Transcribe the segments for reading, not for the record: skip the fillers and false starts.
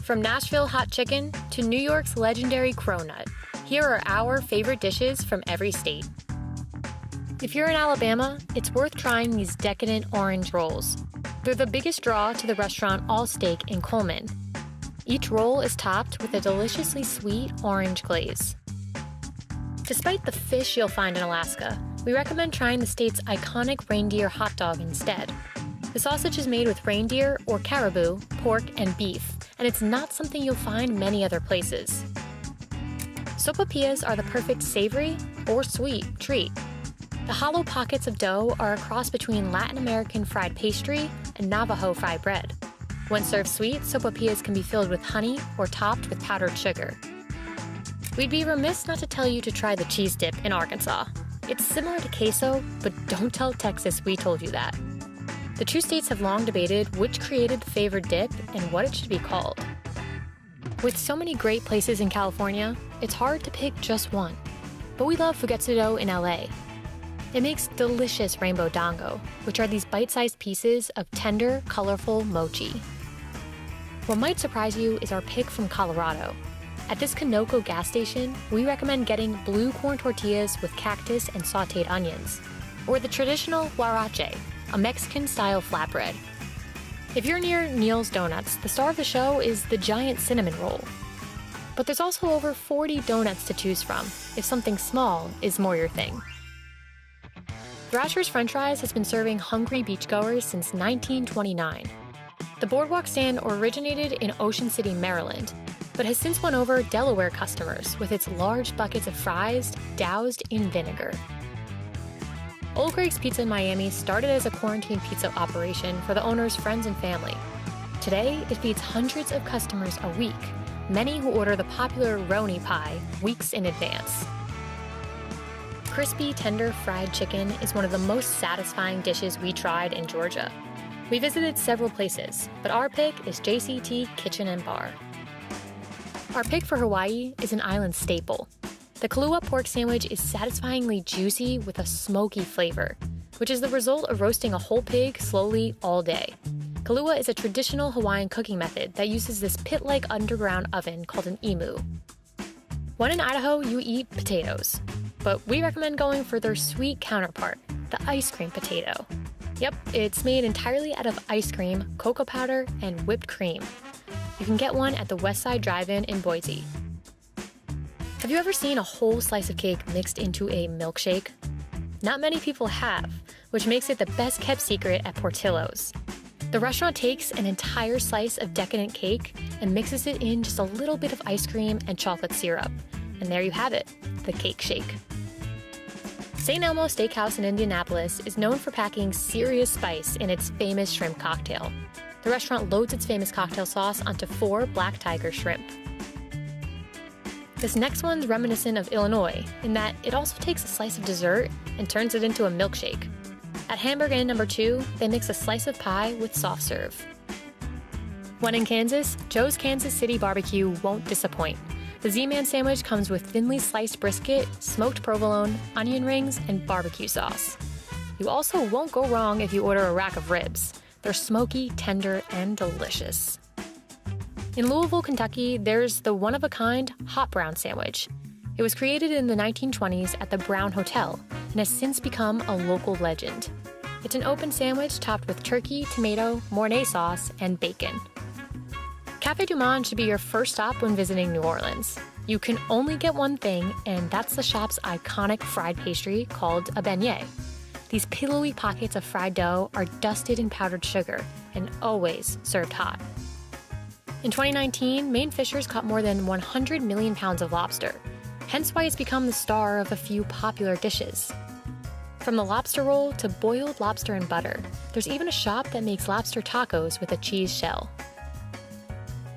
From Nashville hot chicken to New York's legendary cronut, here are our favorite dishes from every state. If you're in Alabama, it's worth trying these decadent orange rolls. They're the biggest draw to the restaurant All Steak in Coleman. Each roll is topped with a deliciously sweet orange glaze. Despite the fish you'll find in Alaska, we recommend trying the state's iconic reindeer hot dog instead. The sausage is made with reindeer or caribou, pork, and beef, and it's not something you'll find many other places. Sopapillas are the perfect savory or sweet treat. The hollow pockets of dough are a cross between Latin American fried pastry and Navajo fried bread. When served sweet, sopapillas can be filled with honey or topped with powdered sugar. We'd be remiss not to tell you to try the cheese dip in Arkansas. It's similar to queso, but don't tell Texas we told you that. The two states have long debated which created the favored dip and what it should be called. With so many great places in California, it's hard to pick just one. But we love Fugetsudo in LA. It makes delicious rainbow dango, which are these bite-sized pieces of tender, colorful mochi. What might surprise you is our pick from Colorado. At this Canoco gas station, we recommend getting blue corn tortillas with cactus and sauteed onions, or the traditional huarache, a Mexican-style flatbread. If you're near Neil's Donuts, the star of the show is the giant cinnamon roll. But there's also over 40 donuts to choose from, if something small is more your thing. Thrasher's French Fries has been serving hungry beachgoers since 1929. The Boardwalk stand originated in Ocean City, Maryland, but has since won over Delaware customers with its large buckets of fries doused in vinegar. Old Greg's Pizza in Miami started as a quarantine pizza operation for the owner's friends and family. Today, it feeds hundreds of customers a week, many who order the popular Roni pie weeks in advance. Crispy, tender fried chicken is one of the most satisfying dishes we tried in Georgia. We visited several places, but our pick is JCT Kitchen and Bar. Our pick for Hawaii is an island staple. The Kalua pork sandwich is satisfyingly juicy with a smoky flavor, which is the result of roasting a whole pig slowly all day. Kalua is a traditional Hawaiian cooking method that uses this pit-like underground oven called an imu. When in Idaho, you eat potatoes, but we recommend going for their sweet counterpart, the ice cream potato. Yep, it's made entirely out of ice cream, cocoa powder, and whipped cream. You can get one at the Westside Drive-In in Boise. Have you ever seen a whole slice of cake mixed into a milkshake? Not many people have, which makes it the best-kept secret at Portillo's. The restaurant takes an entire slice of decadent cake and mixes it in just a little bit of ice cream and chocolate syrup. And there you have it, the cake shake. St. Elmo Steakhouse in Indianapolis is known for packing serious spice in its famous shrimp cocktail. The restaurant loads its famous cocktail sauce onto 4 Black Tiger shrimp. This next one's reminiscent of Illinois in that it also takes a slice of dessert and turns it into a milkshake. At Hamburg Inn No. 2, they mix a slice of pie with soft serve. When in Kansas, Joe's Kansas City Barbecue won't disappoint. The Z-Man sandwich comes with thinly sliced brisket, smoked provolone, onion rings, and barbecue sauce. You also won't go wrong if you order a rack of ribs. They're smoky, tender, and delicious. In Louisville, Kentucky, there's the one-of-a-kind hot brown sandwich. It was created in the 1920s at the Brown Hotel and has since become a local legend. It's an open sandwich topped with turkey, tomato, Mornay sauce, and bacon. Café du Monde should be your first stop when visiting New Orleans. You can only get one thing, and that's the shop's iconic fried pastry called a beignet. These pillowy pockets of fried dough are dusted in powdered sugar and always served hot. In 2019, Maine fishers caught more than 100 million pounds of lobster, hence why it's become the star of a few popular dishes. From the lobster roll to boiled lobster and butter, there's even a shop that makes lobster tacos with a cheese shell.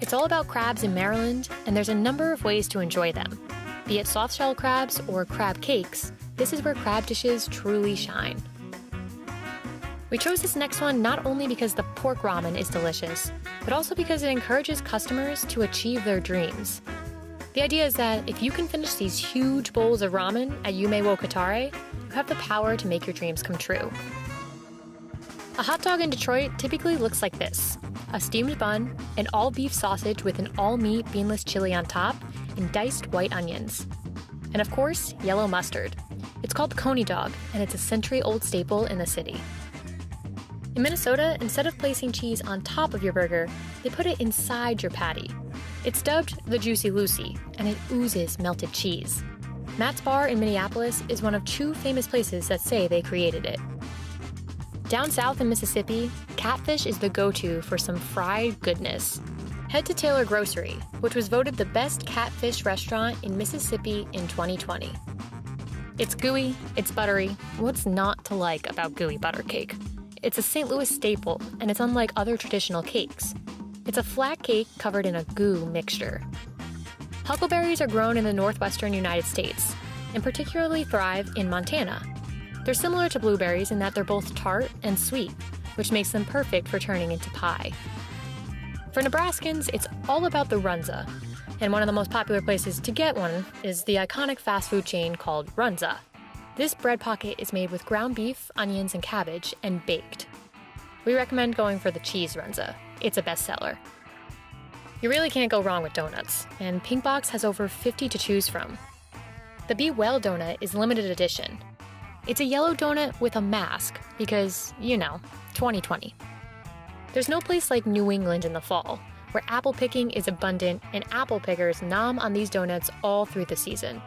It's all about crabs in Maryland, and there's a number of ways to enjoy them. Be it soft-shell crabs or crab cakes, this is where crab dishes truly shine. We chose this next one not only because the pork ramen is delicious, but also because it encourages customers to achieve their dreams. The idea is that if you can finish these huge bowls of ramen at Yume wo Katare, you have the power to make your dreams come true. A hot dog in Detroit typically looks like this: a steamed bun, an all-beef sausage with an all-meat beanless chili on top, and diced white onions. And of course, yellow mustard. It's called Coney dog, and it's a century-old staple in the city. In Minnesota, instead of placing cheese on top of your burger, they put it inside your patty. It's dubbed the Juicy Lucy, and it oozes melted cheese. Matt's Bar in Minneapolis is one of 2 famous places that say they created it. Down south in Mississippi, Catfish is the go-to for some fried goodness. Head to Taylor Grocery, which was voted the best catfish restaurant in Mississippi in 2020. It's gooey, it's buttery. What's not to like about gooey butter cake? It's a St. Louis staple, and it's unlike other traditional cakes. It's a flat cake covered in a goo mixture. Huckleberries are grown in the northwestern United States, and particularly thrive in Montana. They're similar to blueberries in that they're both tart and sweet, which makes them perfect for turning into pie. For Nebraskans, it's all about the Runza, and one of the most popular places to get one is the iconic fast food chain called Runza. This bread pocket is made with ground beef, onions, and cabbage, and baked. We recommend going for the cheese Runza. It's a bestseller. You really can't go wrong with donuts, and Pinkbox has over 50 to choose from. The Be Well donut is limited edition. It's a yellow donut with a mask because, 2020. There's no place like New England in the fall, where apple picking is abundant and apple pickers nom on these donuts all through the season.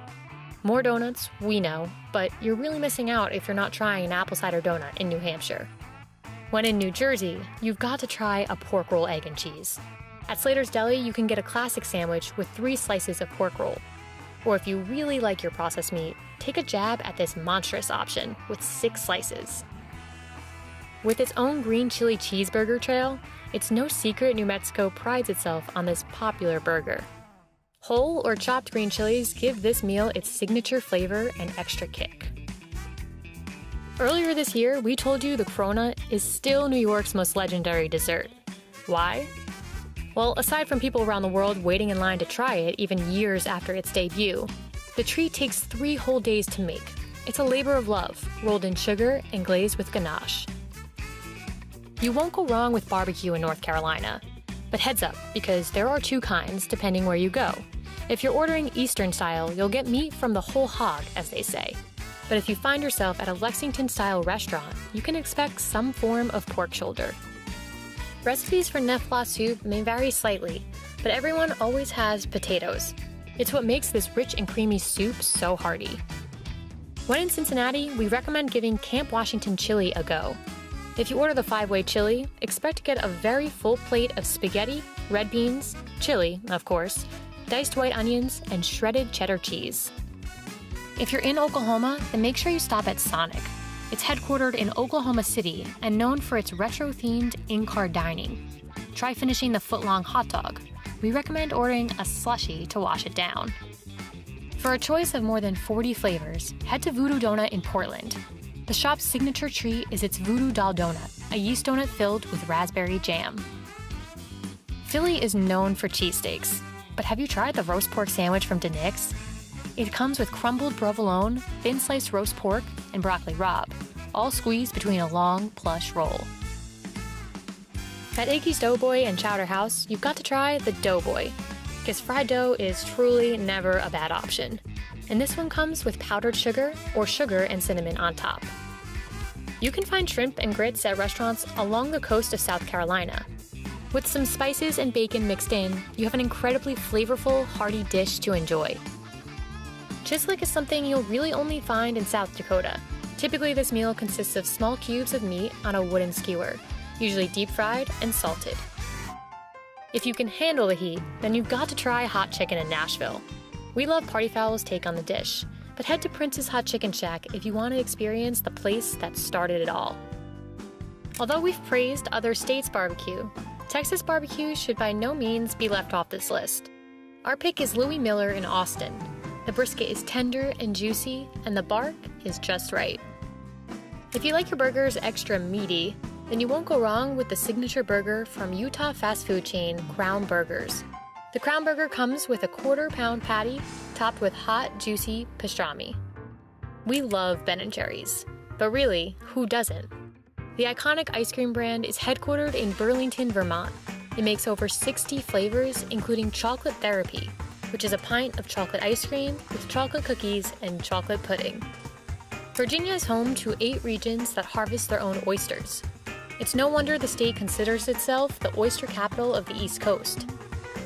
More donuts, we know, but you're really missing out if you're not trying an apple cider donut in New Hampshire. When in New Jersey, you've got to try a pork roll, egg, and cheese. At Slater's Deli, you can get a classic sandwich with 3 slices of pork roll. Or if you really like your processed meat, take a jab at this monstrous option with 6 slices. With its own green chili cheeseburger trail, it's no secret New Mexico prides itself on this popular burger. Whole or chopped green chilies give this meal its signature flavor and extra kick. Earlier this year, we told you the cronut is still New York's most legendary dessert. Why? Well, aside from people around the world waiting in line to try it even years after its debut, the treat takes 3 whole days to make. It's a labor of love, rolled in sugar and glazed with ganache. You won't go wrong with barbecue in North Carolina. But heads up, because there are 2 kinds depending where you go. If you're ordering Eastern style, you'll get meat from the whole hog, as they say. But if you find yourself at a Lexington-style restaurant, you can expect some form of pork shoulder. Recipes for Nefla soup may vary slightly, but everyone always has potatoes. It's what makes this rich and creamy soup so hearty. When in Cincinnati, we recommend giving Camp Washington chili a go. If you order the 5-way chili, expect to get a very full plate of spaghetti, red beans, chili, of course, diced white onions, and shredded cheddar cheese. If you're in Oklahoma, then make sure you stop at Sonic. It's headquartered in Oklahoma City and known for its retro-themed in-car dining. Try finishing the foot-long hot dog. We recommend ordering a slushie to wash it down. For a choice of more than 40 flavors, head to Voodoo Donut in Portland. The shop's signature treat is its Voodoo Doll Donut, a yeast donut filled with raspberry jam. Philly is known for cheesesteaks, but have you tried the roast pork sandwich from DeNick's? It comes with crumbled provolone, thin-sliced roast pork, and broccoli rabe, all squeezed between a long, plush roll. At Iggy's Doughboy and Chowder House, you've got to try the Doughboy, because fried dough is truly never a bad option. And this one comes with powdered sugar or sugar and cinnamon on top. You can find shrimp and grits at restaurants along the coast of South Carolina. With some spices and bacon mixed in, you have an incredibly flavorful, hearty dish to enjoy. Chislic is something you'll really only find in South Dakota. Typically, this meal consists of small cubes of meat on a wooden skewer, usually deep fried and salted. If you can handle the heat, then you've got to try hot chicken in Nashville. We love Party Foul's take on the dish, but head to Prince's Hot Chicken Shack if you want to experience the place that started it all. Although we've praised other states' barbecue, Texas barbecue should by no means be left off this list. Our pick is Louie Miller in Austin. The brisket is tender and juicy, and the bark is just right. If you like your burgers extra meaty, then you won't go wrong with the signature burger from Utah fast food chain Crown Burgers. The Crown Burger comes with a 1/4-pound patty topped with hot, juicy pastrami. We love Ben & Jerry's, but really, who doesn't? The iconic ice cream brand is headquartered in Burlington, Vermont, It makes over 60 flavors, including chocolate therapy, which is a pint of chocolate ice cream with chocolate cookies and chocolate pudding. Virginia is home to 8 regions that harvest their own oysters. It's no wonder the state considers itself the oyster capital of the East Coast.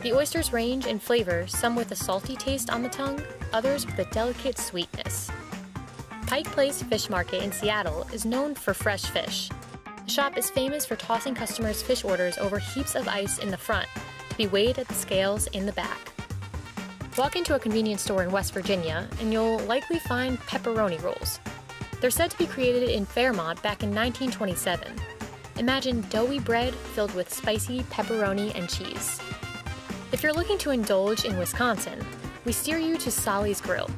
The oysters range in flavor, some with a salty taste on the tongue, others with a delicate sweetness. Pike Place Fish Market in Seattle is known for fresh fish. The shop is famous for tossing customers' fish orders over heaps of ice in the front to be weighed at the scales in the back. Walk into a convenience store in West Virginia and you'll likely find pepperoni rolls. They're said to be created in Fairmont back in 1927. Imagine doughy bread filled with spicy pepperoni and cheese. If you're looking to indulge in Wisconsin, we steer you to Solly's Grill.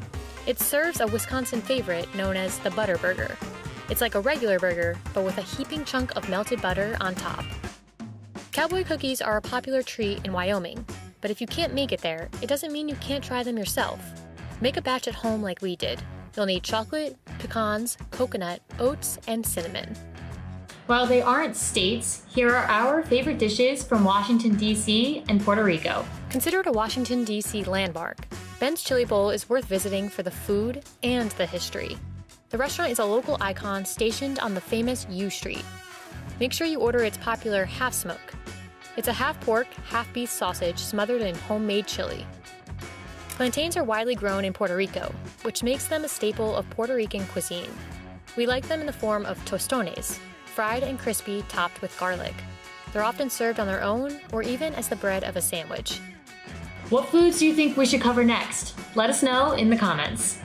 It serves a Wisconsin favorite known as the Butter Burger. It's like a regular burger, but with a heaping chunk of melted butter on top. Cowboy cookies are a popular treat in Wyoming, but if you can't make it there, it doesn't mean you can't try them yourself. Make a batch at home like we did. You'll need chocolate, pecans, coconut, oats, and cinnamon. While they aren't states, here are our favorite dishes from Washington, D.C. and Puerto Rico. Considered a Washington, D.C. landmark, Ben's Chili Bowl is worth visiting for the food and the history. The restaurant is a local icon stationed on the famous U Street. Make sure you order its popular half smoke. It's a half pork, half beef sausage smothered in homemade chili. Plantains are widely grown in Puerto Rico, which makes them a staple of Puerto Rican cuisine. We like them in the form of tostones, fried and crispy topped with garlic. They're often served on their own or even as the bread of a sandwich. What foods do you think we should cover next? Let us know in the comments.